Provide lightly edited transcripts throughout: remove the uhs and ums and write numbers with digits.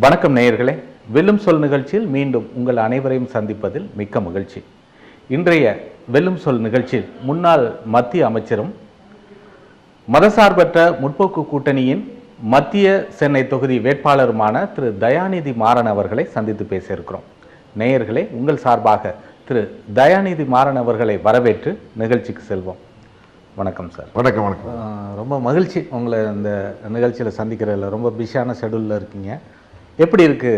வணக்கம் நேயர்களே, வெல்லும் சொல் நிகழ்ச்சியில் மீண்டும் உங்கள் அனைவரையும் சந்திப்பதில் மிக்க மகிழ்ச்சி. இன்றைய வெல்லும் சொல் நிகழ்ச்சியில் முன்னாள் மத்திய அமைச்சரும் மதசார்பற்ற முற்போக்கு கூட்டணியின் மத்திய சென்னை தொகுதி வேட்பாளருமான திரு தயாநிதி மாறன் அவர்களை சந்தித்து பேச இருக்கிறோம். நேயர்களே, உங்கள் சார்பாக திரு தயாநிதி மாறன் அவர்களை வரவேற்று நிகழ்ச்சிக்கு செல்வோம். வணக்கம் சார். வணக்கம். வணக்கம். ரொம்ப மகிழ்ச்சி உங்களை இந்த நிகழ்ச்சியில் சந்திக்கிறதில்ல. ரொம்ப பிஸியான ஷெடியூலில் இருக்கீங்க. எப்படி இருக்கு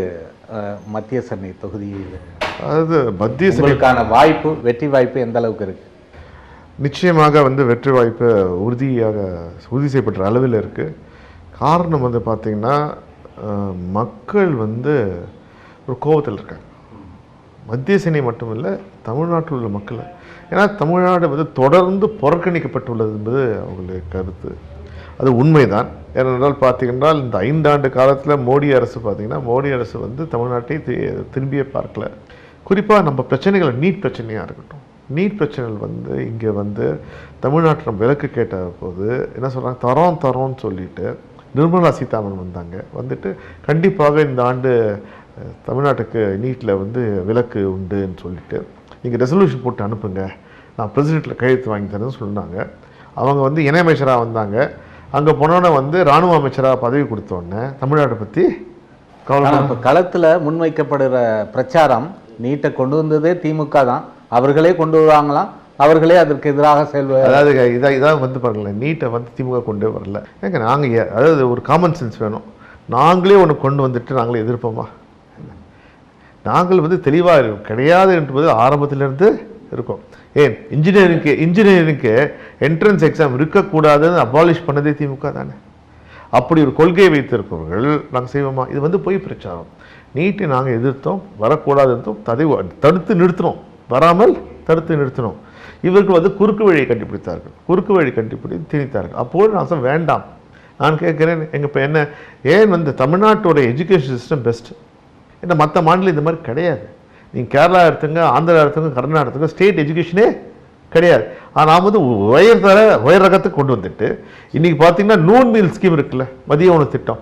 மத்திய சென்னை தொகுதியில்? அதாவது மத்திய சென்னைக்கான வாய்ப்பு, வெற்றி வாய்ப்பு எந்த அளவுக்கு இருக்கு? நிச்சயமாக வெற்றி வாய்ப்பு உறுதி செய்யப்பட்ட அளவில் இருக்கு. காரணம் பார்த்தீங்கன்னா மக்கள் ஒரு கோபத்தில் இருக்காங்க. மத்திய சென்னை மட்டுமில்லை, தமிழ்நாட்டில் உள்ள மக்கள். ஏன்னா தமிழ்நாடு தொடர்ந்து புறக்கணிக்கப்பட்டுள்ளது என்பது அவங்களுடைய கருத்து. அது உண்மைதான். ஏனென்றால் பார்த்தீங்கன்னா இந்த 5 ஆண்டு காலத்தில் மோடி அரசு தமிழ்நாட்டை திரும்பியே பார்க்கல. குறிப்பாக நம்ம பிரச்சனைகள், நீட் பிரச்சனையாக இருக்கட்டும், நீட் பிரச்சனைகள் இங்கே தமிழ்நாட்டில் நம்ம விலக்கு கேட்ட போது என்ன சொல்கிறாங்க, தரோன்னு சொல்லிட்டு நிர்மலா சீதாராமன் வந்துட்டு கண்டிப்பாக இந்த ஆண்டு தமிழ்நாட்டுக்கு நீட்டில் விலக்கு உண்டுன்னு சொல்லிட்டு நீங்கள் ரெசல்யூஷன் போட்டு அனுப்புங்க, நான் பிரசிடெண்ட்டில் கையெழுத்து வாங்கி தரேன்னு சொன்னாங்க. அவங்க இணையமைச்சராக வந்தாங்க. அங்கே போனோன்னே இராணுவ அமைச்சராக பதவி கொடுத்தோடனே தமிழ்நாட்டை பற்றி இப்போ களத்தில் முன்வைக்கப்படுகிற பிரச்சாரம், நீட்டை கொண்டு வந்ததே திமுக தான், அவர்களே கொண்டு வருவாங்களாம், அவர்களே அதற்கு எதிராக செயல்பட. அதாவது இதான் பாருங்களேன், நீட்டை திமுக கொண்டே வரல. ஏங்க நாங்கள் அதாவது ஒரு காமன் சென்ஸ் வேணும். நாங்களே ஒன்று கொண்டு வந்துட்டு நாங்களே எதிர்ப்போமா? நாங்கள் தெளிவாக இருக்கும் கிடையாது என்பது ஆரம்பத்திலிருந்து இருக்கும். ஏன் இன்ஜினியரிங்க்கு என்ட்ரன்ஸ் எக்ஸாம் இருக்கக்கூடாதுன்னு அபாலிஷ் பண்ணதே திமுக தானே. அப்படி ஒரு கொள்கையை வைத்திருப்பவர்கள் நாங்கள் செய்வோமா? இது பொய் பிரச்சாரம். நீட்டை நாங்கள் எதிர்த்தோம், வரக்கூடாதுன்றோம், தடுத்து நிறுத்தினோம், வராமல் தடுத்து நிறுத்தினோம். இவர்கள் குறுக்கு வழியை கண்டுபிடித்து திணித்தார்கள். அப்போது நான் வேண்டாம். நான் கேட்குறேன், இப்போ என்ன ஏன் தமிழ்நாட்டோட எஜுகேஷன் சிஸ்டம் பெஸ்ட்? ஏன்னா மற்ற மாநிலம் இந்த மாதிரி கிடையாது. நீங்கள் கேரளா எடுத்துங்க, ஆந்திரா எடுத்துங்க, கர்நாடகா எடுத்துங்க, ஸ்டேட் எஜுகேஷனே கிடையாது. ஆனால் உயர் ரகத்துக்கு கொண்டு வந்துட்டு இன்றைக்கி பார்த்தீங்கன்னா நூன் மீல் ஸ்கீம் இருக்குல்ல, மதிய உணவு திட்டம்,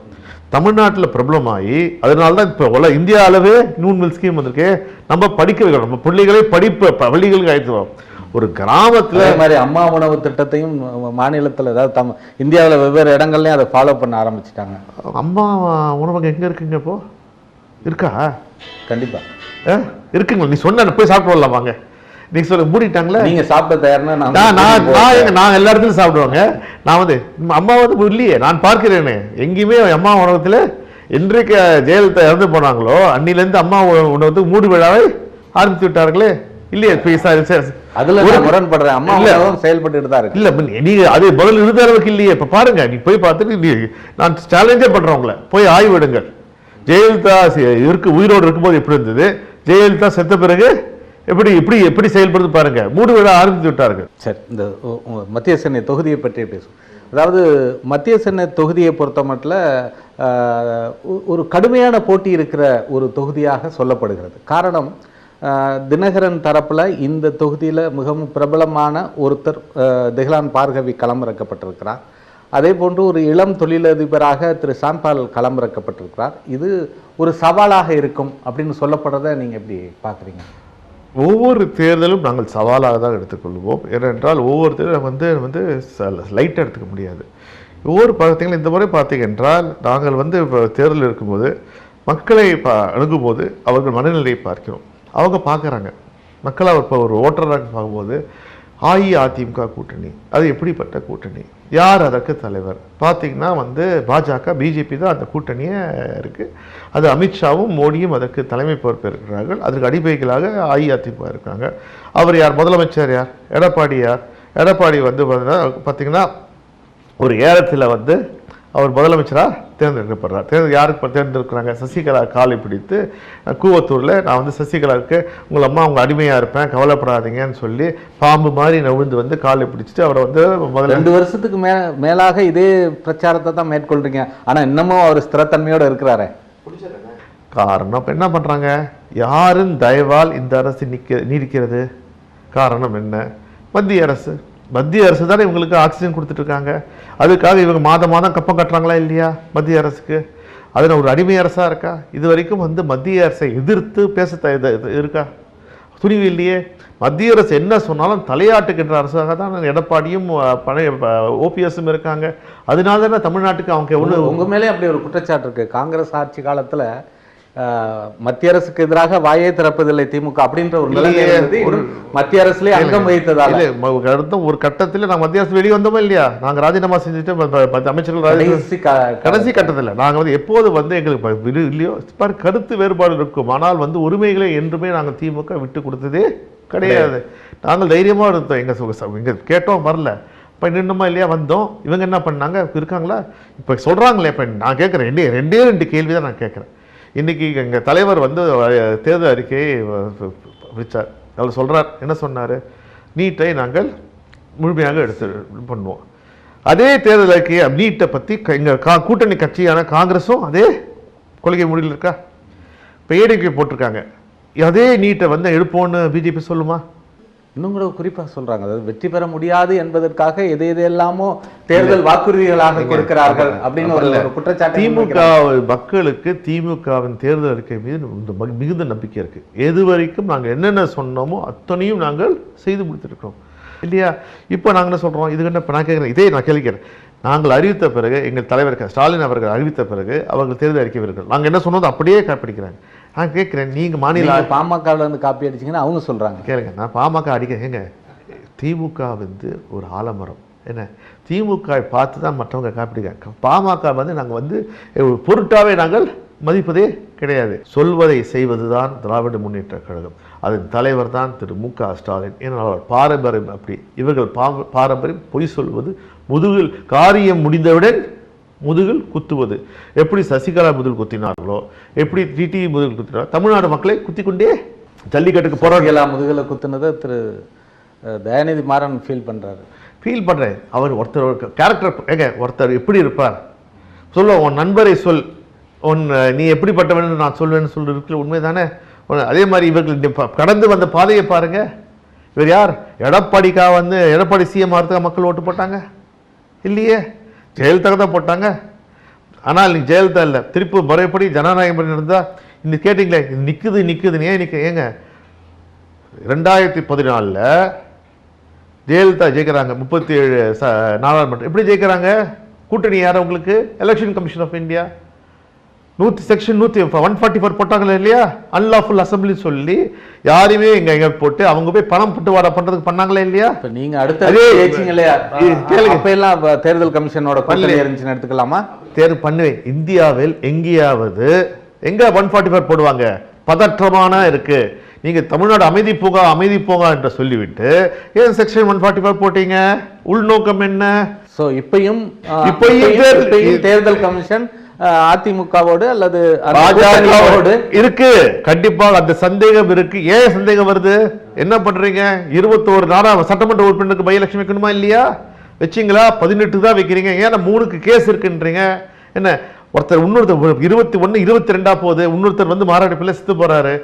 தமிழ்நாட்டில் ப்ராப்ளம் ஆகி அதனால தான் இப்போ இந்தியா அளவே நூன் மீல் ஸ்கீம் வந்திருக்கு. நம்ம படிக்க வைக்கணும், நம்ம பிள்ளைகளே பள்ளிகளுக்கு அழைத்து ஒரு கிராமத்தில் மாதிரி அம்மா உணவு திட்டத்தையும் மாநிலத்தில், அதாவது இந்தியாவில் வெவ்வேறு இடங்கள்லையும் அதை ஃபாலோ பண்ண ஆரம்பிச்சிட்டாங்க. அம்மா உணவகம் எங்கே இருக்குங்க? இப்போ இருக்கா? கண்டிப்பாக இருக்குங்களா? நீ சொன்ன போய் சாப்பிட்டு வரலாம் வாங்க. நீங்க சொல்ல மூடிட்டாங்களே. நீங்க சாப்பிட தயார்னா நான் எல்லா இடத்துலையும் சாப்பிடுவாங்க. நான் அம்மா இல்லையே, நான் பார்க்கிறேனே எங்கேயுமே அம்மா உணவகத்தில். இன்றைக்கு ஜெயலலிதா இறந்து போனாங்களோ அன்னிலேருந்து அம்மா உணவகத்துக்கு மூடு விழாவை ஆரம்பித்து விட்டார்களே இல்லையே. அதுல முரண்படுறேன். அம்மா செயல்பட்டு தான் இருக்கு. இல்ல நீங்க அது பதில் இருந்த அளவுக்கு இல்லையே. இப்ப பாருங்க, நீ போய் பார்த்துட்டு நான் சேலஞ்சே பண்றவங்கள போய் ஆய்வு எடுங்கள். ஜெயலலிதா உயிரோடு இருக்கும்போது எப்படி இருந்தது, ஜெயலலிதா செத்த பிறகு எப்படி செயல்படுது பாருங்க. மூடு விழா ஆரம்பித்து விட்டார்கள். சரி, இந்த மத்திய சென்னை தொகுதியை பற்றி பேசும். அதாவது மத்திய சென்னை தொகுதியை பொறுத்த மட்டும் ஒரு கடுமையான போட்டி இருக்கிற ஒரு தொகுதியாக சொல்லப்படுகிறது. காரணம், தினகரன் தரப்பில் இந்த தொகுதியில் மிகவும் பிரபலமான ஒருத்தர் திகலான் பார்கவி களமிறக்கப்பட்டிருக்கிறார். அதே போன்று ஒரு இளம் தொழிலதிபராக திரு சாம்பால் களமிறக்கப்பட்டிருக்கிறார். இது ஒரு சவாலாக இருக்கும் அப்படின்னு சொல்லப்படுறதை நீங்கள் எப்படி பார்க்குறீங்க? ஒவ்வொரு தேர்தலும் நாங்கள் சவாலாக தான் எடுத்துக்கொள்வோம். ஏனென்றால் ஒவ்வொரு தேர்தலும் லைட்டாக எடுத்துக்க முடியாது. ஒவ்வொரு பார்த்தீங்கன்னா இந்த முறை பார்த்தீங்க என்றால் நாங்கள் இப்போ தேர்தல் இருக்கும்போது மக்களை அணுகும்போது அவர்கள் மனநிலையை பார்க்கிறோம். அவங்க பார்க்குறாங்க, மக்கள் இப்போ ஒரு ஓட்டராக பார்க்கும்போது அஇஅதிமுக கூட்டணி அது எப்படிப்பட்ட கூட்டணி, யார் அதற்கு தலைவர் பார்த்தீங்கன்னா பாஜக பிஜேபி தான் அந்த கூட்டணியே இருக்குது. அது அமித்ஷாவும் மோடியும் அதற்கு தலைமை பொறுப்பேற்கிறார்கள். அதற்கு அடிப்படைகளாக அஇஅதிமுக இருக்காங்க. அவர் யார்? முதலமைச்சர் யார்? எடப்பாடி யார்? எடப்பாடி பார்த்தீங்கன்னா ஒரு ஏலத்தில் அவர் முதலமைச்சராக தேர்ந்தெடுக்கப்படுறார். யாருக்கு தேர்ந்தெடுக்கிறாங்க? சசிகலா காலை பிடித்து கூவத்தூரில் நான் சசிகலாவுக்கு உங்கள் அம்மா உங்கள் அடிமையாக இருப்பேன், கவலைப்படாதீங்கன்னு சொல்லி பாம்பு மாதிரி நவிழ்ந்து காலை பிடிச்சிட்டு அவரை முதல்ல 2 வருஷத்துக்கு மேலாக இதே பிரச்சாரத்தை தான் மேற்கொள்றீங்க. ஆனால் இன்னமும் அவர் ஸ்திரத்தன்மையோடு இருக்கிறாரு. காரணம் இப்போ என்ன பண்ணுறாங்க? யாரும் தயவால் இந்த அரசு நீடிக்கிறது? காரணம் என்ன? மத்திய அரசு தானே இவங்களுக்கு ஆக்சிஜன் கொடுத்துட்டு இருக்காங்க. அதுக்காக இவங்க மாதம் கப்பம் கட்டுறாங்களா இல்லையா மத்திய அரசுக்கு? அதில் ஒரு அடிமை அரசாக இருக்கா? இது வரைக்கும் வந்து மத்திய அரசை எதிர்த்து பேச இருக்கா? துணிவு இல்லையே. மத்திய அரசு என்ன சொன்னாலும் தலையாட்டுக்கின்ற அரசாக தான் எடப்பாடியும் பழைய ஓபிஎஸும் இருக்காங்க. அதனால தானே தமிழ்நாட்டுக்கு அவங்க உங்க மேலே அப்படி ஒரு குற்றச்சாட்டு இருக்கு. காங்கிரஸ் ஆட்சி காலத்துல மத்திய அரசுக்கு எதிராக வாயே திறப்பதில்லை திமுக அப்படின்ற ஒரு நிலைமை மத்திய அரசுல அங்கம் வகித்ததால அடுத்த ஒரு கட்டத்தில் நாங்கள் மத்திய அரசு வெளியே வந்தோமா இல்லையா? நாங்கள் ராஜினாமா செஞ்சுட்டு அமைச்சர்கள் கடைசி கட்டத்தில் நாங்கள் வந்து எப்போது வந்து எங்களுக்கு இல்லையோ கருத்து வேறுபாடு இருக்கும், ஆனால் வந்து உரிமைகளை என்றுமே நாங்கள் திமுக விட்டு கொடுத்ததே கிடையாது. நாங்கள் தைரியமாக இருந்தோம். எங்க கேட்டோம் வரல, இப்போ நின்றுமா இல்லையா வந்தோம். இவங்க என்ன பண்ணாங்க இருக்காங்களா இப்போ சொல்கிறாங்களே. இப்போ நான் கேட்குறேன் ரெண்டு கேள்வி தான் நான் கேட்குறேன். இன்றைக்கி எங்கள் தலைவர் வந்து தேர்தல் அறிக்கையை விச்சார். அவர் சொல்கிறார், என்ன சொன்னார்? நீட்டை நாங்கள் முழுமையாக எடுத்து பண்ணுவோம். அதே தேர்தல் அறிக்கையை நீட்டை பற்றி எங்கள் கூட்டணி கட்சியான காங்கிரஸும் அதே கொள்கை முடிவில் இருக்கா? இப்போ ஏடிஎம்கே போட்டிருக்காங்க, அதே நீட்டை வந்து எடுப்போன்னு பிஜேபி சொல்லுமா? இன்னும் கூட குறிப்பாக சொல்றாங்க, அதாவது வெற்றி பெற முடியாது என்பதற்காக எதையெல்லாமோ தேர்தல் வாக்குறுதிகளாக கொடுக்கிறார்கள் அப்படின்னு ஒரு குற்றச்சாட்டு. திமுக மக்களுக்கு திமுகவின் தேர்தல் அறிக்கை மீது மிகுந்த நம்பிக்கை இருக்கு. எது வரைக்கும் நாங்கள் என்னென்ன சொன்னோமோ அத்தனையும் நாங்கள் செய்து முடித்திருக்கிறோம் இல்லையா? இப்போ நாங்கள் என்ன சொல்றோம்? இது என்ன நான் கேட்குறேன், இதே நான் கேட்கிறேன். நாங்கள் அறிவித்த பிறகு, எங்கள் தலைவர் ஸ்டாலின் அவர்கள் அறிவித்த பிறகு அவர்கள் தேர்தல் அறிக்கை வருகிறார்கள். நாங்கள் என்ன சொன்னோம் அப்படியே காப்பிடிக்கிறாங்க. நான் கேட்குறேன், நீங்கள் மாநில பாமகவில் வந்து காப்பி அடிச்சிங்கன்னா அவங்க சொல்கிறாங்க. கேளுங்க, நான் பாமக அடிக்கிறேங்க. திமுக வந்து ஒரு ஆலமரம். என்ன திமுக பார்த்து தான் மற்றவங்க காப்பிடிக்காங்க. பாமக வந்து நாங்கள் வந்து பொருட்டாவே நாங்கள் மதிப்பதே கிடையாது. சொல்வதை செய்வது தான் திராவிட முன்னேற்ற கழகம். அதன் தலைவர் தான் திரு மு.க. ஸ்டாலின். ஏன்னா பாரம்பரியம் அப்படி. இவர்கள் பாரம்பரியம் பொய் சொல்வது, முதுகில் காரியம் முடிந்தவுடன் முதுகில் குத்துவது. எப்படி சசிகலா முதுகில் குத்தினார்களோ, எப்படி டிடி முதுகில் குத்தினாரோ, தமிழ்நாடு மக்களை குத்தி கொண்டே ஜல்லிக்கட்டுக்கு போராடலாம். முதுகில் குத்துனதை திரு தயாநிதி மாறன் ஃபீல் பண்ணுறேன். அவர் ஒருத்தர் கேரக்டர் ஒருத்தர் எப்படி இருப்பார் சொல்ல, உன் நண்பரை சொல், நீ எப்படிப்பட்டவன் நான் சொல்வேன்னு சொல்லி இருக்கிற உண்மைதானே? அதே மாதிரி இவர்கள் கடந்து வந்த பாதையை பாருங்க. இவர் யார்? எடப்பாடிக்கா வந்து எடப்பாடி சிஎம் ஆகிறதுக்காக மக்கள் ஓட்டு போட்டாங்க இல்லையே, ஜெயலலிதா தான் போட்டாங்க. ஆனால் நீ ஜெயலலிதா இல்லை, திருப்பி முறைப்படி ஜனநாயகம் பண்ணி இருந்தால் இன்னைக்கு கேட்டிங்களே நிற்குதுன்னு ஏன் ஏங்க 2014 ஜெயலலிதா ஜெயிக்கிறாங்க 37 நாடாளுமன்றம். எப்படி ஜெயிக்கிறாங்க? கூட்டணி யார் உங்களுக்கு? Election commission of India section 144 போட்டாங்களே இல்லையா? அன்லாஃபுல் அசம்பிளி சொல்லி யாரையுமே எங்க போட்டு அவங்க போய் பணம் பட்டுவாடா பண்றதுக்கு பண்ணாங்களே இல்லையா? நீங்க அடுத்த தேர்தல் கமிஷனோட இருந்துச்சுன்னு எடுத்துக்கலாமா? தேர்வு பண்ணுவேன். இந்தியாவில் எங்கேயாவது எங்க 144 போடுவாங்க? பதற்றமான இருக்கு. நீங்க தமிழ்நாடு அமைதி போகா என்று சொல்லிவிட்டு ஏன் செக்ஷன் 144 போட்டீங்க? உள்நோக்கம் என்ன? சோ இப்பயும் தேர்தல் கமிஷன் அதிமுகவோடு அல்லது பாஜகவோடு இருக்கு. கண்டிப்பாக அந்த சந்தேகம் இருக்கு. ஏன் சந்தேகம் வருது? என்ன பண்றீங்க? 21 சட்டமன்ற உறுப்பினருக்கு பை எலெக்ஷன் வைக்கணுமா இல்லையா? வச்சிங்களா? 18 தான் வைக்கிறீங்க. ஏன்னா 3க்கு கேஸ் இருக்குன்றீங்க. என்ன ஒருத்தர் இன்னொருத்தர் 21 22 போகுது, இன்னொருத்தர் வந்து மாரடைப்பில் செத்து போறாரு,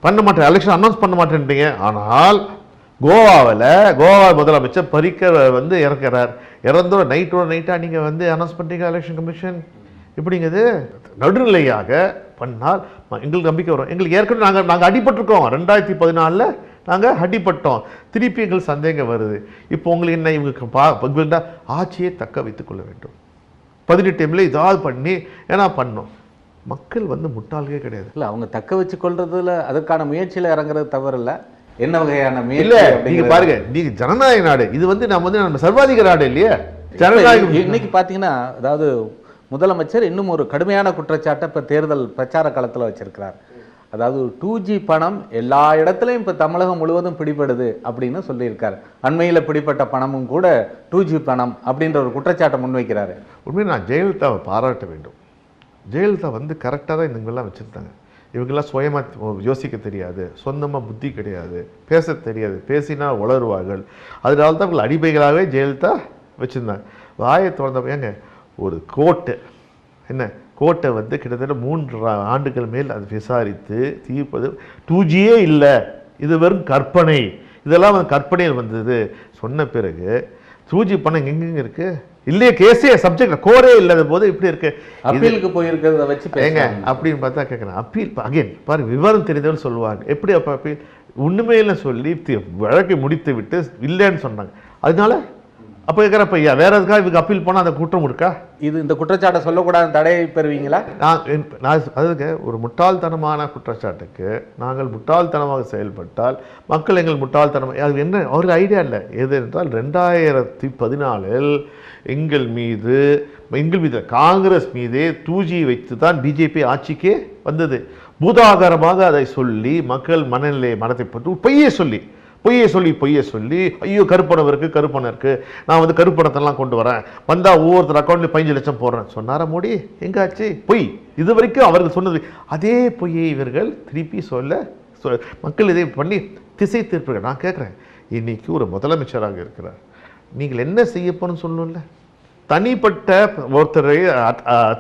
பண்ண மாட்டேன் எலெக்ஷன் அனௌன்ஸ் பண்ண மாட்டேன்றீங்க. ஆனால் கோவா முதலமைச்சர் பரிக்கர் வந்து இறக்கிறார். இறந்தோட நைட்டா நீங்க வந்து அனௌன்ஸ் பண்றீங்க எலெக்ஷன் கமிஷன். இப்படிங்கிறது நடுநிலையாக பண்ணால் எங்களுக்கு நம்பிக்கை வரும். எங்களுக்கு ஏற்கனவே நாங்கள் அடிபட்டிருக்கோம். 2014 நாங்கள் அடிபட்டோம். திருப்பி எங்களுக்கு சந்தேகம் வருது. இப்போ உங்களுக்கு என்ன? இவங்க ஆட்சியை தக்க வைத்துக் கொள்ள வேண்டும். 18 இதாவது பண்ணி ஏன்னா பண்ணோம். மக்கள் வந்து முட்டாள்களே கிடையாது. இல்லை, அவங்க தக்க வச்சு கொள்றதுல அதற்கான முயற்சியில் இறங்குறது தவறு இல்லை. என்ன வகையான முயற்சி? நீங்க பாருங்க, நீங்க ஜனநாயக நாடு. இது வந்து நம்ம சர்வாதிகார நாடு இல்லையா? ஜனநாயகம். இன்னைக்கு பார்த்தீங்கன்னா, அதாவது முதலமைச்சர் இன்னும் ஒரு கடுமையான குற்றச்சாட்டை இப்போ தேர்தல் பிரச்சார காலத்தில் வச்சிருக்கிறார். அதாவது 2G பணம் எல்லா இடத்துலையும் இப்போ தமிழகம் முழுவதும் பிடிபடுது அப்படின்னு சொல்லியிருக்காரு. அண்மையில் பிடிப்பட்ட பணமும் கூட 2G பணம் அப்படின்ற ஒரு குற்றச்சாட்டை முன்வைக்கிறாரு. உண்மையை நான் ஜெயலலிதாவை பாராட்ட வேண்டும். ஜெயலலிதா வந்து கரெக்டாக தான் இவங்கெல்லாம் வச்சுருந்தாங்க. இவங்கெல்லாம் சுயமாக யோசிக்க தெரியாது, சொந்தமாக புத்தி கிடையாது, பேச தெரியாது, பேசினா உளருவார்கள். அதனால தான் இவங்க அடிப்பைகளாகவே ஜெயலலிதா வச்சுருந்தாங்க. வாயை திறந்த ஏங்க ஒரு கோட்டை வந்து கிட்டத்தட்ட 3 ஆண்டுகள் மேல் அது விசாரித்து தீர்ப்பது 2Gயே இல்லை, இது வெறும் கற்பனை, இதெல்லாம் வந்து கற்பனையில் வந்தது சொன்ன பிறகு 2G பணம் எங்கெங்க இருக்குது? இல்லையே கேஸே சப்ஜெக்ட் கோரே இல்லாத போது இப்படி இருக்கு. அப்பீலுக்கு போயிருக்கிறத வச்சு ஏங்க அப்படின்னு பார்த்தா கேட்குறேன். அப்பீல் அகைன் பாருங்க, விவரம் தெரிந்தவர்கள் சொல்லுவாங்க. எப்படி அப்போ அப்பீல் உண்மையில சொல்லி வழக்கை முடித்து விட்டு இல்லைன்னு சொன்னாங்க. அதனால அப்போ கேட்குறப்ப ஐயா வேற எதுக்காக இவங்க அப்பீல் போனால் அந்த குற்றம் இருக்கா? இது இந்த குற்றச்சாட்டை சொல்லக்கூடாது தடை பெறுவீங்களா? நான் அதுக்கு ஒரு முட்டாள்தனமான குற்றச்சாட்டுக்கு நாங்கள் முட்டாள்தனமாக செயல்பட்டால் மக்கள் எங்கள் முட்டாள்தனம் அது என்ன அவருக்கு ஐடியா இல்லை. எது என்றால் 2014 எங்கள் மீது காங்கிரஸ் மீதே தூஜி வைத்து தான் பிஜேபி ஆட்சிக்கே வந்தது. பூதாகாரமாக அதை சொல்லி மக்கள் மனத்தை பற்றி பொய்யை சொல்லி ஐயோ கருப்பணம் இருக்கு, நான் வந்து கருப்பணத்தெல்லாம் கொண்டு வரேன், வந்தா ஒவ்வொருத்தர் அக்கௌண்ட்ல 15 லட்சம் போடுறேன் சொன்னாரா மோடி? எங்காச்சு பொய்? இது வரைக்கும் அவர்கள் சொன்னது அதே பொய்யை இவர்கள் திருப்பி மக்கள் இதை பண்ணி திசை திருப்புகள். நான் கேட்குறேன், இன்னைக்கு ஒரு முதலமைச்சராக இருக்கிறார், நீங்கள் என்ன செய்ய போறன்னு சொல்லணும்ல. தனிப்பட்ட ஒருத்தரை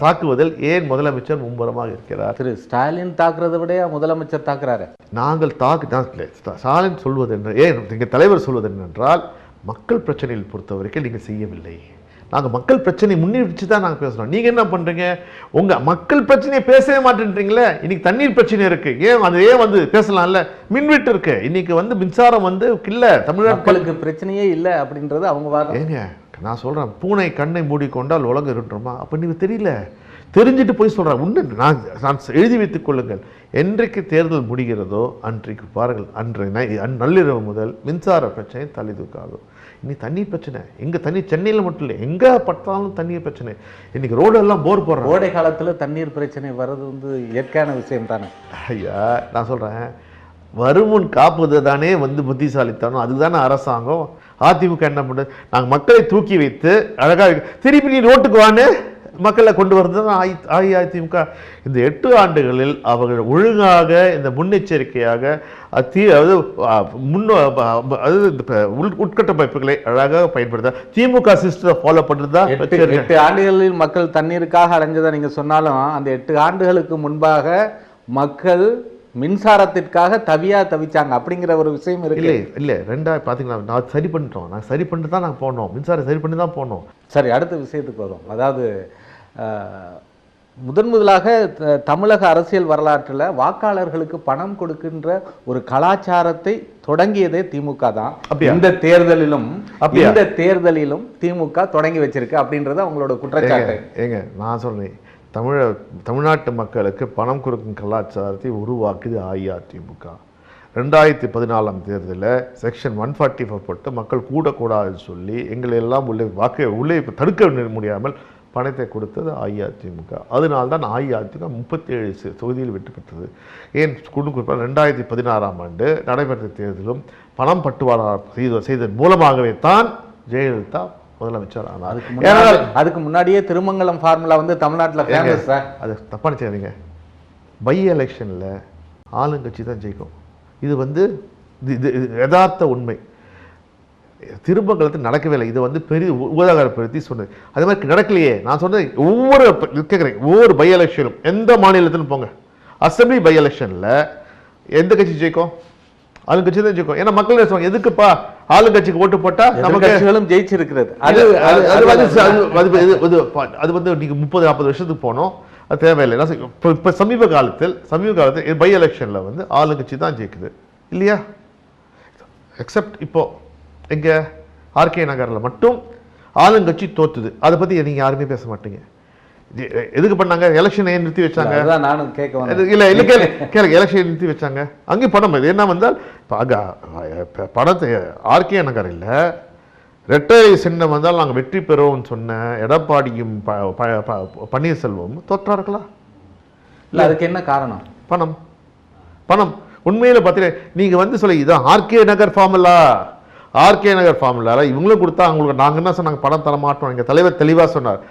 தாக்குவதில் ஏன் முதலமைச்சர் மும்முரமாக இருக்கிறார்? திரு ஸ்டாலின் தாக்குறதை விட முதலமைச்சர் தாக்குறாரு. நாங்கள் ஸ்டாலின் சொல்வது என்ன, ஏன் எங்கள் தலைவர் சொல்வது என்னென்றால் மக்கள் பிரச்சனையில் பொறுத்த வரைக்கும் நீங்கள் செய்யவில்லை. நாங்கள் மக்கள் பிரச்சனை முன்னிட்டு தான் நாங்கள் பேசுகிறோம். நீங்கள் என்ன பண்ணுறீங்க? உங்கள் மக்கள் பிரச்சனையை பேசவே மாட்டேன்றீங்களே. இன்னைக்கு தண்ணீர் பிரச்சனை இருக்கு, ஏன் வந்து பேசலாம்ல. மின்வெட்டு இருக்கு, இன்னைக்கு வந்து மின்சாரம் வந்து இல்லை. தமிழ்நாட்டுக்கு பிரச்சனையே இல்லை அப்படின்றது அவங்க வாதம். ஏங்க நான் சொல்கிறேன், பூனை கண்ணை மூடிக்கொண்டால் உலகம் இருட்டுமா? அப்போ நீங்கள் தெரியல, தெரிஞ்சுட்டு போய் சொல்கிறேன். ஒன்று நான் எழுதி வைத்துக் கொள்ளுங்கள். என்றைக்கு தேர்தல் முடிகிறதோ அன்றைக்கு பாருங்கள், நள்ளிரவு முதல் மின்சார பிரச்சனை தள்ளி தூக்காகும். இன்னைக்கு தண்ணீர் பிரச்சனை எங்கே சென்னையில் மட்டும் இல்லை, எங்கே பார்த்தாலும் தண்ணீர் பிரச்சனை. இன்னைக்கு ரோடெல்லாம் போர் போடுறோம். கோடை காலத்தில் தண்ணீர் பிரச்சனை வர்றது வந்து இயற்கையான விஷயம் தானே. ஐயா நான் சொல்கிறேன், வருமுன் காப்பது தானே வந்து புத்திசாலித்தனம். அதுதானே அரசாங்கம். அதிமுக என்ன பண்ணுறது? நாங்கள் மக்களை தூக்கி வைத்து அழகாக திருப்பி நீ ரோட்டுக்கு வான்னு மக்களை கொண்டு வர்றது தான் அஇஅதிமுக. இந்த 8 ஆண்டுகளில் அவர்கள் ஒழுங்காக இந்த முன்னெச்சரிக்கையாக உட்கட்டமைப்புகளை அழகாக பயன்படுத்த திமுக சிஸ்டத்தை ஃபாலோ பண்ணுறது தான். 8 ஆண்டுகளில் மக்கள் தண்ணீருக்காக அடைஞ்சதை நீங்கள் சொன்னாலும் அந்த 8 ஆண்டுகளுக்கு முன்பாக மக்கள் மின்சாரத்திற்காக தவிச்சாங்க அப்படிங்கிற ஒரு விஷயம் இருக்கு. இல்லை பார்த்தீங்கன்னா நான் சரி பண்ணிட்டு தான் நாங்கள் போனோம், மின்சாரம் சரி பண்ணி தான் போனோம். சரி, அடுத்த விஷயத்துக்கு வரும். அதாவது முதலாக தமிழக அரசியல் வரலாற்றில் வாக்காளர்களுக்கு பணம் கொடுக்கின்ற ஒரு கலாச்சாரத்தை தொடங்கியதே திமுக தான். இந்த தேர்தலிலும் திமுக தொடங்கி வச்சிருக்கு அப்படின்றது அவங்களோட குற்றச்சாட்டு. ஏங்க நான் சொல்றேன், தமிழ்நாட்டு மக்களுக்கு பணம் கொடுக்கும் கலாச்சாரத்தை உருவாக்குது அஇஅதிமுக. 2014 தேர்தலில் செக்ஷன் 144 போட்டு மக்கள் கூடக்கூடாதுன்னு சொல்லி எங்களை எல்லாம் உள்ளே தடுக்க முடியாமல் பணத்தை கொடுத்தது அஇஅதிமுக. அதனால்தான் அஇஅதிமுக 37 தொகுதியில் வெற்றி பெற்றது. ஏன் குறிப்பாக 2016 நடைபெற்ற தேர்தலும் பணம் பட்டுவாடா செய்ததன் மூலமாகவே தான் ஜெயலலிதா முதலமைச்சர் ஆனார். அதுக்கு முன்னாடியே திருமங்கலம் ஃபார்முலா வந்து தமிழ்நாட்டில் ஃபேமஸ். அது தப்பான செய்யாதீங்க. பை எலெக்ஷனில் ஆளுங்கட்சி தான் ஜெயிக்கும். இது வந்து யதார்த்த உண்மை. திருமங்கலத்தில் நடக்கவே இல்லை. இது வந்து பெரிய உதாரணப்படுத்தி சொன்னது. அதே மாதிரி நடக்கலையே. நான் சொன்னது ஒவ்வொரு பை எலெக்ஷனும் எந்த மாநிலத்திலும் போங்க, அசம்பிளி பை எலெக்ஷனில் எந்த கட்சி ஜெயிக்கும்? ஆளுங்கட்சி தான் ஜெயிக்கும். ஏன்னா மக்கள் சொல்லுவாங்க, எதுக்குப்பா ஆளுங்கட்சிக்கு ஓட்டு போட்டா நம்ம கட்சிகளும் ஜெயிச்சிருக்கிறது. அது வந்து நீங்க 30-40 வருஷத்துக்கு போனோம், அது தேவையில்லை. இப்போ சமீப காலத்தில் பை எலெக்ஷன்ல வந்து ஆளுங்கட்சி தான் ஜெயிக்குது இல்லையா? எக்ஸப்ட் இப்போ எங்க ஆர்கே நகர்ல மட்டும் ஆளுங்கட்சி தோத்துது. அதை பத்தி நீங்க யாருமே பேச மாட்டீங்க. எதுக்கு பண்ணாங்க? எலெக்ஷனை நிறுத்தி வச்சாங்க. நானும் கேட்க இல்ல கேளுங்க, எலெக்ஷன் நிறுத்தி வச்சாங்க. அங்கேயும் பணம் இது என்ன வந்தால் பணத்தை ஆர்கே நகரில் ரெட்டை சின்னம் வந்தால் நாங்கள் வெற்றி பெறுவோம்னு சொன்ன எடப்பாடியும் பன்னீர்செல்வம் தோற்றார்களா? இல்லை, அதுக்கு என்ன காரணம்? பணம். உண்மையில பார்த்தீங்கன்னா நீங்க வந்து சொல்ல இதான் ஆர்கே நகர் ஃபார்முலா இவங்களும் கொடுத்தா அவங்களுக்கு நாங்கள் என்ன சொன்னாங்க, பணம் தர மாட்டோம். எங்க தலைவர் தெளிவா சொன்னார்,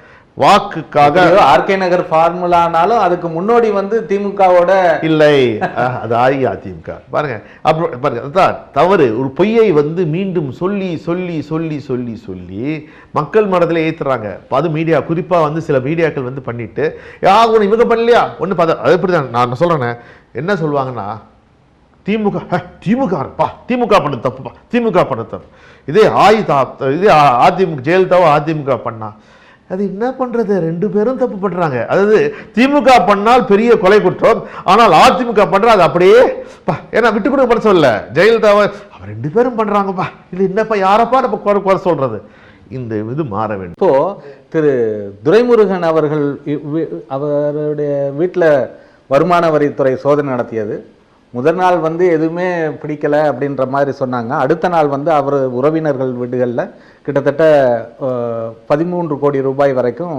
வாக்குக்காக. ஆர்கே நகர் ஃபார்முலானாலும் அதுக்கு முன்னோடி வந்து திமுகவோட இல்லை, அது அஇஅதிமுக. பாருங்க அதான் தவறு. ஒரு பொய்யை வந்து மீண்டும் சொல்லி சொல்லி சொல்லி சொல்லி சொல்லி மக்கள் மனதில் ஏற்றுறாங்க. அது மீடியா குறிப்பா வந்து சில மீடியாக்கள் வந்து பண்ணிட்டு ஒன்று இவங்க பண்ணலையா ஒன்று பார்த்தா அது எப்படிதான் நான் சொல்றேன். என்ன சொல்லுவாங்கன்னா, திமுக பண்ண தப்புப்பா, திமுக பண்ண தப்பு. இதே அதிமுக ஜெயலலிதாவோ அதிமுக பண்ணா அது என்ன பண்றது, ரெண்டு பேரும் தப்பு பண்றாங்க. அதாவது திமுக பண்ணால் பெரிய கொலை குற்றம், ஆனால் அதிமுக பண்ற அது அப்படியே ஏன்னா விட்டு கொடுக்க பண்ண சொல்ல. ஜெயலலிதாவை அவர் ரெண்டு பேரும் பண்றாங்கப்பா, இது என்னப்பா யாரப்பா நம்ம குறை சொல்றது. இந்த இது மாற வேண்டும். இப்போ திரு துரைமுருகன் அவர்கள் அவருடைய வீட்டில் வருமான வரித்துறை சோதனை நடத்தியது. முதல் நாள் வந்து எதுவுமே பிடிக்கலை அப்படின்ற மாதிரி சொன்னாங்க. அடுத்த நாள் வந்து அவர் உறவினர்கள் வீடுகளில் கிட்டத்தட்ட 13 கோடி ரூபாய் வரைக்கும்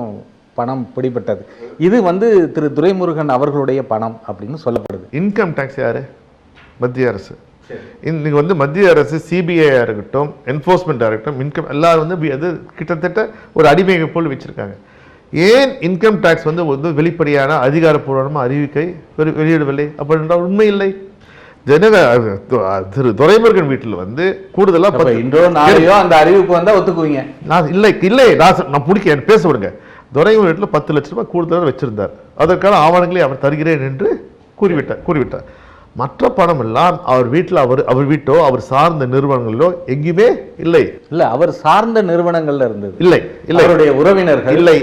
பணம் பிடிபட்டது. இது வந்து திரு துரைமுருகன் அவர்களுடைய பணம் அப்படின்னு சொல்லப்படுது. இன்கம் டேக்ஸ் யாரு? மத்திய அரசு. இன்னைக்கு வந்து மத்திய அரசு சிபிஐயாக இருக்கட்டும், என்ஃபோர்ஸ்மெண்ட்டாக இருக்கட்டும், இன்கம் எல்லாரும் வந்து அது கிட்டத்தட்ட ஒரு அடிமையை போல் வச்சிருக்காங்க. ஏன் இன்கம் டேக்ஸ் வந்து வெளிப்படையான அதிகாரப்பூர்வமாக அறிவிக்கை வெளியிடவில்லை அப்படின்ற உண்மை இல்லை. திரு துரைமுருகன் வீட்டில் வந்து கூடுதலாக அந்த அறிவிப்பு வந்தால் ஒத்துக்குவீங்க? நான் பிடிக்க பேச விடுங்க. துரைமுருகன் வீட்டில் 10 லட்ச ரூபாய் கூடுதலாக வச்சிருந்தார். அதற்கான ஆவணங்களை அவர் தருகிறேன் என்று கூறிவிட்டார். மற்ற பணம் எல்லாம் அவர் வீட்டில் அவர் வீட்டோ அவர் சார்ந்த நிறுவனங்களிலோ எங்கேயுமே இல்லை. அவர் சார்ந்த நிறுவனங்கள்ல இருந்தது இல்லை. அவருடைய உறவினர்கள் இல்லை.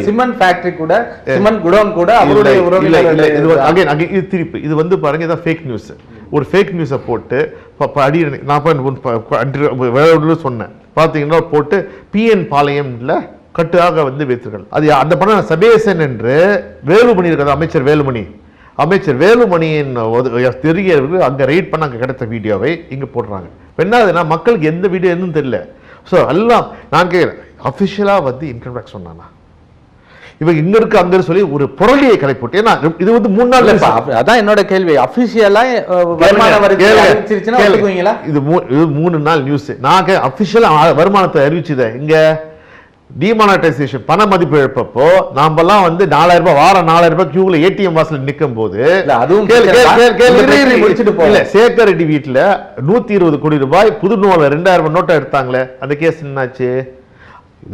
சிமெண்ட் ஃபேக்டரி கூட, சிமெண்ட் குடோன் கூட அவருடைய உறவினர்கள். இது திருப்பி இது வந்து பாருங்க, இதான் ஃபேக் நியூஸ். ஒரு ஃபேக் நியூஸை போட்டு நான் சொன்னேன் பார்த்தீங்கன்னா போட்டு PN பாளையம்ல கட்டுவாக வந்து வைத்திருக்கிறார். அது அந்த பணம் சபேசன் என்று வேலுமணி இருக்கிறது, அமைச்சர் வேலுமணியின் தெரியவர்கள் அங்கே ரைட் பண்ண அங்கே கிடைத்த வீடியோவை இங்கே போடுறாங்க. என்ன மக்களுக்கு எந்த வீடியோ எதுவும் தெரியல. ஸோ எல்லாம் நான் கேட்குறேன், அஃபிஷியலாக வந்து இன்கம் டேக்ஸ் சொன்னானா இவங்க இங்க இருக்கு அங்க சொல்லி ஒரு புரளியை கடை போட்டு. ஏன்னா இது வந்து 3 நாள். அதான் என்னோட கேள்வி. அஃபிஷியலா இது 3 நாள் நியூஸ். நான் அஃபிஷியலா வருமானத்தை அறிவிச்சுதேன். இங்க டிமானிட்டைசேஷன் பண மதிப்பு இழப்பப்போ நாமெல்லாம் வந்து 4000 ரூபாய் வாரம் 4000 ரூபாய் கியூல ஏடிஎம் வாசல் நிற்கும் போது சேகர் ரெட்டி வீட்டுல 120 கோடி ரூபாய் புது நோல 2000 நோட்டை எடுத்தாங்களே, அந்த கேஸ் என்னாச்சு?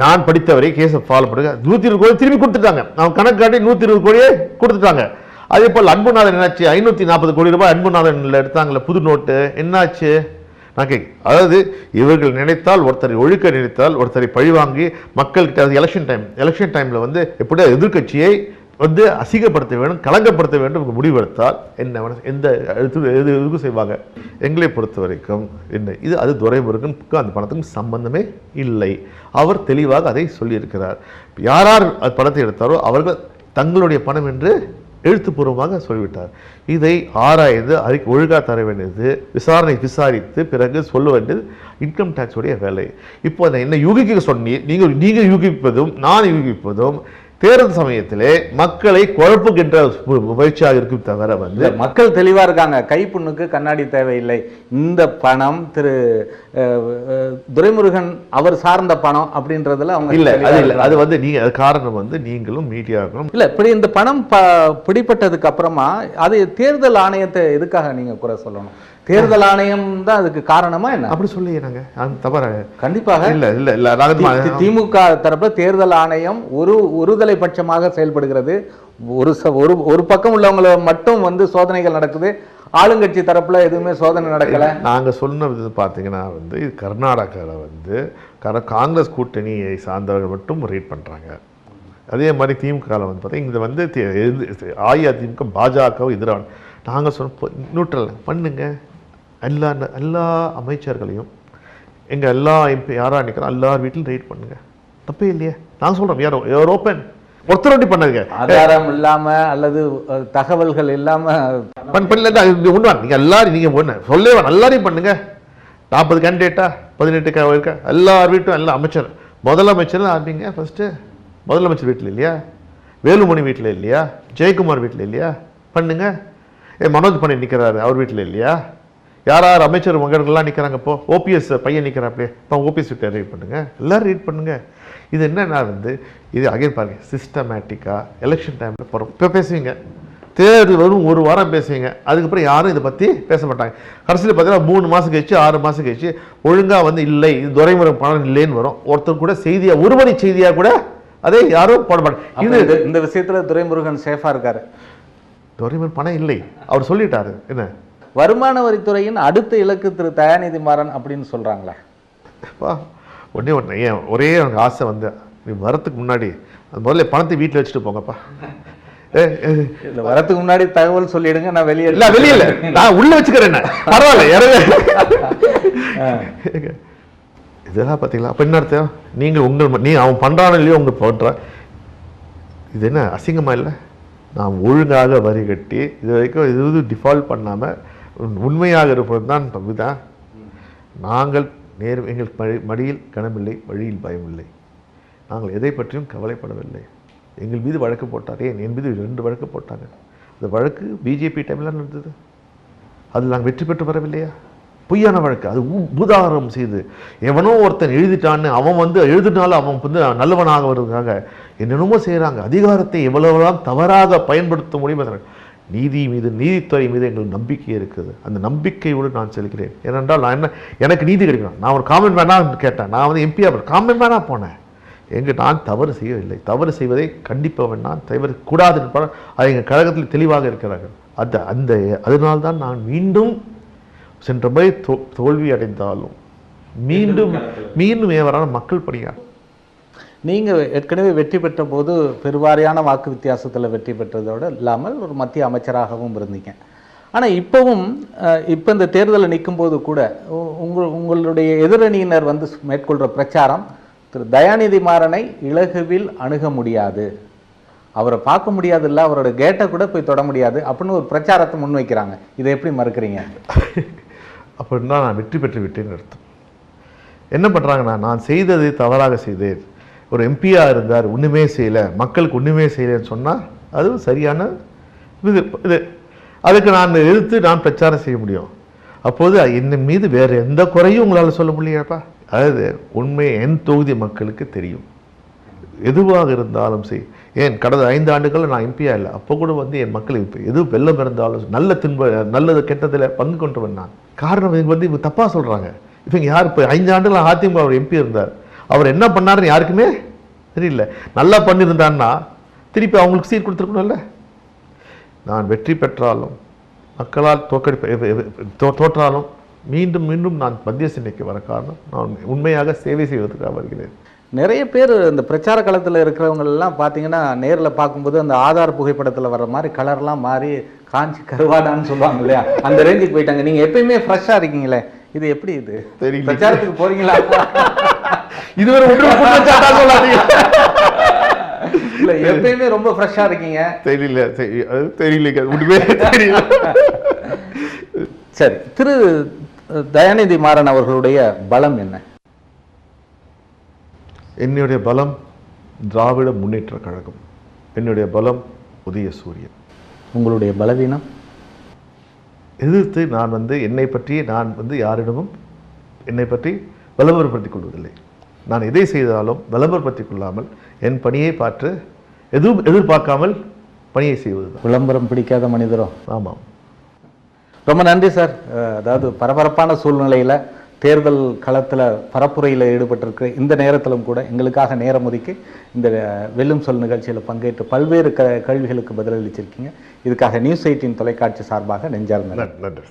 நான் படித்தவரை கேஸ் ஃபாலோ பண்ணுங்க. 120 கோடி திரும்பி கொடுத்துட்டாங்க. அவங்க கணக்கு காட்டி 120 கோடியே கொடுத்துட்டாங்க. அதே போல் அன்புநாதன் என்னாச்சு? 540 கோடி ரூபாய் அன்புநாதன்ல எடுத்தாங்களே புது நோட்டு, என்னாச்சு? அதாவது இவர்கள் நினைத்தால் ஒருத்தரை ஒழிக்க நினைத்தால் ஒருத்தரை பழிவாங்கி மக்கள்கிட்ட எலெக்ஷன் டைம்ல வந்து எப்படியா எதிர்கட்சியை வந்து அசிங்கப்படுத்த வேண்டும், கலங்கப்படுத்த வேண்டும் முடிவெடுத்தால் என்ன எந்த எதுக்கும் செய்வாங்க. எங்களை பொறுத்த வரைக்கும் என்ன இது, அது துரைமுருகனுக்கு அந்த பணத்துக்கும் சம்பந்தமே இல்லை. அவர் தெளிவாக அதை சொல்லியிருக்கிறார். யார் அது பணத்தை எடுத்தாரோ அவர்கள் தங்களுடைய பணம் என்று எழுத்துப்பூர்வமாக சொல்லிவிட்டார். இதை ஆராய்ந்து அதுக்கு ஒழுங்கா தர வேண்டியது, விசாரித்து பிறகு சொல்ல வேண்டியது இன்கம் டேக்ஸ் உடைய வேலை. இப்போ அதை என்ன யூகிக்க சொன்னி நீங்கள் யூகிப்பதும் நான் யூகிப்பதும் தேர்தல் சமயத்திலே மக்களை குழப்புகின்ற முயற்சியாக இருக்கும் தவிர வந்து மக்கள் தெளிவா இருக்காங்க. கைப்புண்ணுக்கு கண்ணாடி தேவையில்லை. இந்த பணம் திரு துரைமுருகன் அவர் சார்ந்த பணம் அப்படின்றதுல அவங்க இல்ல. அது வந்து நீங்க அது காரணம் வந்து நீங்களும் மீடியாக்களும் இல்ல. இப்படி இந்த பணம் பிடிப்பட்டதுக்கு அப்புறமா அது தேர்தல் ஆணையத்தை எதுக்காக நீங்க குறை சொல்லணும்? தேர்தல் ஆணையம் தான் அதுக்கு காரணமா என்ன? அப்படி சொல்லி தவற கண்டிப்பாக திமுக தரப்புல தேர்தல் ஆணையம் ஒருதலை பட்சமாக செயல்படுகிறது. ஒரு பக்கம் உள்ளவங்களை மட்டும் வந்து சோதனைகள் நடக்குது, ஆளுங்கட்சி தரப்புல எதுவுமே சோதனை நடக்கல. நாங்க சொன்னது பாத்தீங்கன்னா வந்து கர்நாடகாவில் வந்து காங்கிரஸ் கூட்டணியை சார்ந்தவர்கள் மட்டும் ரீட் பண்றாங்க. அதே மாதிரி திமுக வந்து பார்த்தா இங்க வந்து அஇஅதிமுக பாஜகவும் எதிரான நாங்கள் சொன்ன நியூட்ரல் பண்ணுங்க. எல்லா அமைச்சர்களையும் எங்கள் எல்லா எம்பி யாராக நிற்கிறோம் எல்லார் வீட்டிலும் ரைட் பண்ணுங்க, தப்பே இல்லையே. நாங்கள் சொல்கிறோம் யார் ஓப்பன் ஒருத்தரோட்டி பண்ணதுங்க, ஆதாரம் இல்லாமல் அல்லது தகவல்கள் இல்லாமல் பண்ணல. ஒன்று நீங்கள் எல்லாரும் நீங்கள் ஒன்று சொல்லவே எல்லாரையும் பண்ணுங்க. 40 கேண்டிடேட்டா 18 இருக்கா எல்லார் வீட்டும் எல்லா அமைச்சர் முதலமைச்சர் ஆரம்பிங்க. ஃபஸ்ட்டு முதலமைச்சர் வீட்டில் இல்லையா, வேலுமணி வீட்டில் இல்லையா, ஜெயக்குமார் வீட்டில் இல்லையா, பண்ணுங்க. மனோஜ் பண்ணி நிற்கிறாரு அவர் வீட்டில் இல்லையா, யார் அமைச்சர் மகன்கள்லாம் நிற்கிறாங்க. இப்போ ஓபிஎஸ் பையன் நிற்கிறாப்பே, இப்போ ஓபிஎஸ் வீட்டை ரீட் பண்ணுங்க, எல்லாரும் ரீட் பண்ணுங்க. இது என்னன்னா வந்து இது அகைன் பாருங்க, சிஸ்டமேட்டிக்காக எலெக்ஷன் டைமில் போகிறோம். இப்போ பேசுவீங்க, தேர்தல் வரும் 1 வாரம் பேசுவீங்க, அதுக்கப்புறம் யாரும் இதை பற்றி பேச மாட்டாங்க. கடைசியில் பார்த்தீங்கன்னா 3 மாதம் கழிச்சு 6 மாதம் கழிச்சு ஒழுங்காக வந்து இல்லை இது துரைமுறை பணம் இல்லைன்னு வரும். ஒருத்தர் கூட செய்தியாக ஒரு மணி செய்தியாக கூட அதே யாரும் போட மாட்டாங்க. இந்த விஷயத்தில் துரைமுருகன் சேஃபாக இருக்காரு. துரைமுருகன் பணம் இல்லை அவர் சொல்லிட்டாரு. என்ன வருமான வரித்துறையின் அடுத்த இலக்கு திரு தயாநிதி மாறன் அப்படின்னு சொல்றாங்களே. ஒன்றே ஒரே எனக்கு ஆசை வந்து, நீ வரத்துக்கு முன்னாடி அது முதல்ல பணத்தை வீட்டில் வச்சுட்டு போங்கப்பா. வரத்துக்கு முன்னாடி தகவல் சொல்லிடுங்க, நான் வெளியே வெளியில நான் உள்ள வச்சுக்கிறேன், பரவாயில்ல. இதெல்லாம் பார்த்தீங்களா? அப்போ என்ன அர்த்தம்? நீங்கள் நீ அவன் பண்ணுறானோ இல்லையோ உங்க போன்ற இது என்ன அசிங்கமா இல்லை? நாம் ஒழுங்காக வரி கட்டி இது வரைக்கும் எதுவும் டிஃபால்ட் பண்ணாமல் உண்மையாக இருப்பது தான் இதுதான். நாங்கள் எங்கள் மடியில் கனமில்லை, வழியில் பயமில்லை. நாங்கள் எதை பற்றியும் கவலைப்படவில்லை. எங்கள் மீது வழக்கு போட்டார். என் மீது 2 வழக்கு போட்டாங்க. அந்த வழக்கு பிஜேபி டைமில் நடந்தது. அதில் நாங்கள் வெற்றி பெற்று வரவில்லையா? பொய்யான வழக்கு. அது பூதாகரம் செய்து எவனோ ஒருத்தன் எழுதிட்டான்னு அவன் வந்து எழுதினாலும் அவன் வந்து நல்லவனாக வருவதற்காக என்னென்னமோ செய்கிறாங்க. அதிகாரத்தை எவ்வளவுதான் தவறாக பயன்படுத்த முடியும். நீதித்துறை மீது எங்களுக்கு நம்பிக்கை இருக்குது. அந்த நம்பிக்கையோடு நான் செல்கிறேன். ஏனென்றால் நான் எனக்கு நீதி கிடைக்கணும். நான் ஒரு காமெண்ட் மேனாக கேட்டேன். நான் வந்து எம்பியாக காமெண்ட் மேனாக போனேன். நான் தவறு செய்யவில்லை. தவறு செய்வதை கண்டிப்பவன் நான். தவறு கூடாது என்பது அது எங்கள் கழகத்தில் தெளிவாக இருக்கிறார்கள். அதனால்தான் நான் மீண்டும் சென்ற முறை தோல்வி அடைந்தாலும் மீண்டும் ஏவரான மக்கள் பணியார். நீங்கள் ஏற்கனவே வெற்றி பெற்ற போது பெருவாரியான வாக்கு வித்தியாசத்தில் வெற்றி பெற்றதோடு இல்லாமல் ஒரு மத்திய அமைச்சராகவும் இருந்தீங்க. ஆனால் இப்போவும் இப்போ இந்த தேர்தலில் நிற்கும் போது கூட உங்களுடைய எதிரணியினர் வந்து மேற்கொள்கிற பிரச்சாரம் திரு தயாநிதி மாறனை இலகுவில் அணுக முடியாது, அவரை பார்க்க முடியாது, இல்லை அவரோட கேட்டை கூட போய் தொட முடியாது அப்படின்னு ஒரு பிரச்சாரத்தை முன்வைக்கிறாங்க. இதை எப்படி மறுக்கிறீங்க? அப்படின்னா நான் வெற்றி பெற்று விட்டேன்னு அர்த்தம். என்ன பண்ணுறாங்கன்னா, நான் செய்தது தவறாக செய்தேன், ஒரு எம்பியாக இருந்தார் ஒன்றுமே செய்யலை, மக்களுக்கு ஒன்றுமே செய்யலைன்னு சொன்னால் அது சரியான இது. அதுக்கு நான் எதிர்த்து நான் பிரச்சாரம் செய்ய முடியும். அப்போது என் மீது வேறு எந்த குறையும் உங்களால் சொல்ல முடியாப்பா. அதாவது உண்மை என் தொகுதி மக்களுக்கு தெரியும். எதுவாக இருந்தாலும் சரி, ஏன் கடந்த 5 ஆண்டுகள் நான் எம்பியா இல்லை, அப்போ கூட வந்து என் மக்களுக்கு எது வெள்ளம் இருந்தாலும் நல்லது கெட்டதில் பங்கு கொண்டவன் நான். காரணம் இவங்க வந்து இவங்க தப்பாக சொல்கிறாங்க. இப்போ இங்கே யார் இப்போ 5 ஆண்டுகள் அதிமுக அவர் எம்பி இருந்தார், அவர் என்ன பண்ணாருன்னு யாருக்குமே தெரியல. நல்லா பண்ணியிருந்தான்னா திருப்பி அவங்களுக்கு சீட் கொடுத்துருக்கணும்ல. நான் வெற்றி பெற்றாலும் மக்களால் தோற்றாலும் மீண்டும் மீண்டும் நான் மத்திய சென்னைக்கு வர காரணம் நான் உண்மையாக சேவை செய்வதற்காக வருகிறேன். நிறைய பேர் இந்த பிரச்சார களத்தில் இருக்கிறவங்களெல்லாம் பார்த்தீங்கன்னா நேரில் பார்க்கும்போது அந்த ஆதார் புகைப்படத்தில் வர்ற மாதிரி கலர்லாம் மாறி காஞ்சி கருவாடான்னு சொல்லுவாங்க இல்லையா, அந்த ரேஞ்சுக்கு போயிட்டாங்க. நீங்கள் எப்பயுமே ஃப்ரெஷ்ஷாக இருக்கீங்களே, இது எப்படி? இது தெரியல, பிரச்சாரத்துக்கு போறீங்களா? இதுவரை இல்லை, எப்பயுமே ரொம்ப ஃப்ரெஷ்ஷாக இருக்கீங்க. தெரியல உண்மையே தெரியல. சரி, திரு தயாநிதி மாறன் அவர்களுடைய பலம் என்ன? என்னுடைய பலம் திராவிட முன்னேற்ற கழகம். என்னுடைய பலம் உதய சூரியன். உங்களுடைய பலவீனம்? எதிர்த்து நான் வந்து என்னை பற்றி நான் வந்து யாரிடமும் என்னை பற்றி விளம்பரப்படுத்திக் கொள்வதில்லை. நான் எதை செய்தாலும் விளம்பரப்படுத்திக் கொள்ளாமல் என் பணியை பார்த்து எதுவும் எதிர்பார்க்காமல் பணியை செய்வது. விளம்பரம் பிடிக்காத மனிதரோ? ஆமாம். ரொம்ப நன்றி சார். அதாவது பரபரப்பான சூழ்நிலையில் தேர்தல் களத்தில் பரப்புரையில் ஈடுபட்டிருக்கிற இந்த நேரத்திலும் கூட எங்களுக்காக நேரம் ஒதுக்கி இந்த வெல்லும் சொல் நிகழ்ச்சியில் பங்கேற்று பல்வேறு கேள்விகளுக்கு பதிலளிச்சிருக்கீங்க. இதுக்காக நியூஸ் 18 தொலைக்காட்சி சார்பாக நெஞ்சார்ந்த நன்றி.